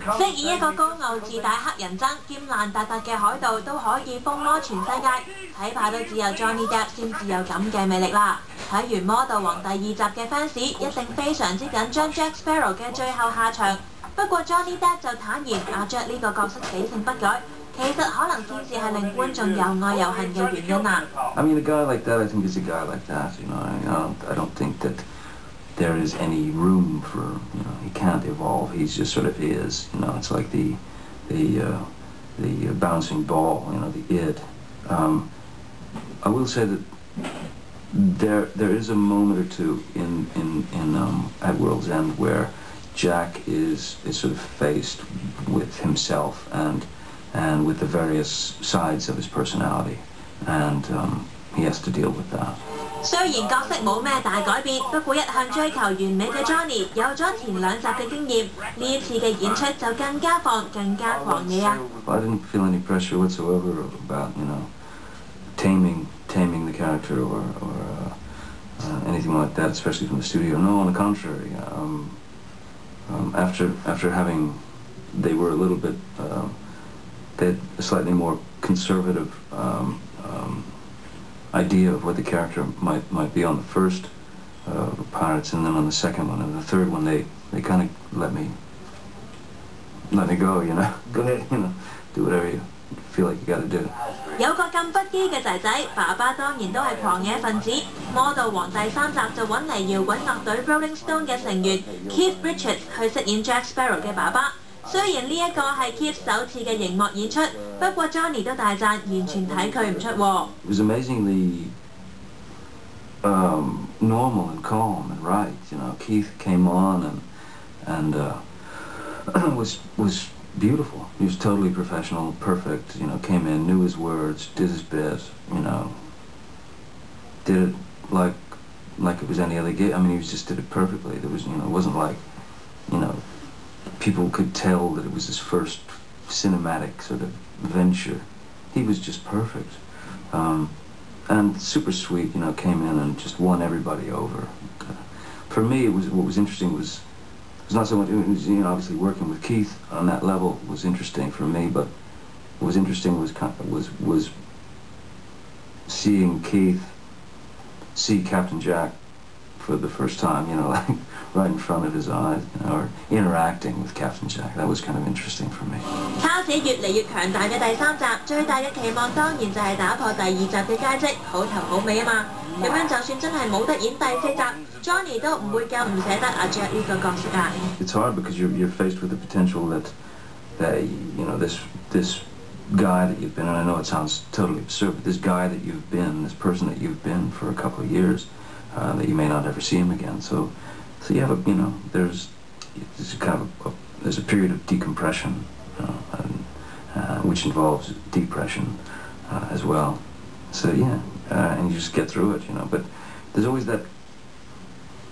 飾演一個高傲自大黑人憎兼爛達達嘅海盜都可以風魔全世界，睇怕都只有 Johnny Depp 先至有咁嘅魅力啦。睇完《魔盜王》第2集嘅 fans 一定非常之緊張 Jack Sparrow 嘅最後下場。不過 Johnny Depp 就坦言阿 Jack 呢個角色死性不改，其實可能先至係令觀眾又愛又恨嘅原因啊。I mean, a guy like that, I think is a guy like that. You know, I don't think that there is any room for, you know, he can't evolve. He's just sort of is. You know, it's like the bouncing ball. You know, the id. I will say that there is a moment or two in at World's End where Jack is sort of faced with himself and with the various sides of his personality, and he has to deal with that. 雖然角色冇咩大改變，不過一向追求完美嘅 Johnny 有咗前2集嘅經驗，呢一次嘅演出就更加放、更加狂野啊！ I didn't feel any pressure whatsoever about, you know, taming the character or anything like that, especially from the studio. No, on the contrary. After having, they were a little bit, they had a slightly more conservative idea of what the character might be on the first Pirates, and then on the second one, and the third one they kind of let me go, you know. Go ahead, you know, do whatever you feel like you got to do. 有個咁不羈嘅仔仔，爸爸當然都係狂野分子。魔盜王第3集就揾嚟搖滾樂隊 Rolling Stone 嘅成員 Keith Richards 去飾演 Jack Sparrow 嘅爸爸。雖然呢一個係 Keith 首次嘅熒幕演出，不過 Johnny 都大讚，完全睇佢唔出喎。It was amazingly normal and calm and right. You know, Keith came on and was beautiful. He was totally professional, perfect. You know, came in, knew his words, did his bit. You know, did it like it was any other gig. I mean, he just did it perfectly. There was, you know, it wasn't like, you know, people could tell that it was his first cinematic sort of venture. He was just perfect, and super sweet. You know, came in and just won everybody over. For me, what was interesting was. It's not so much, you know, obviously working with Keith on that level was interesting for me, but what was interesting was seeing Keith see Captain Jack for the first time, you know, like right in front of his eyes, you know, or interacting with Captain Jack. That was kind of interesting for me. 卡士越嚟越強大嘅第3集，最大嘅期望當然就係打破第2集嘅佳績，好頭好尾啊嘛。咁樣就算真係冇得演第4集 ，Johnny 都唔會夠唔捨得阿 Jack 呢個角色啊。It's hard because you're faced with the potential that you know this guy that you've been, and I know it sounds totally absurd, but this guy that you've been, this person that you've been for a couple of years, that you may not ever see him again. So you have a, you know, there's kind of there's a period of decompression, you know, which involves depression as well. So yeah, and you just get through it, you know. But there's always that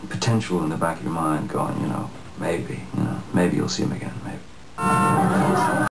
potential in the back of your mind going, you know, maybe you'll see him again, maybe.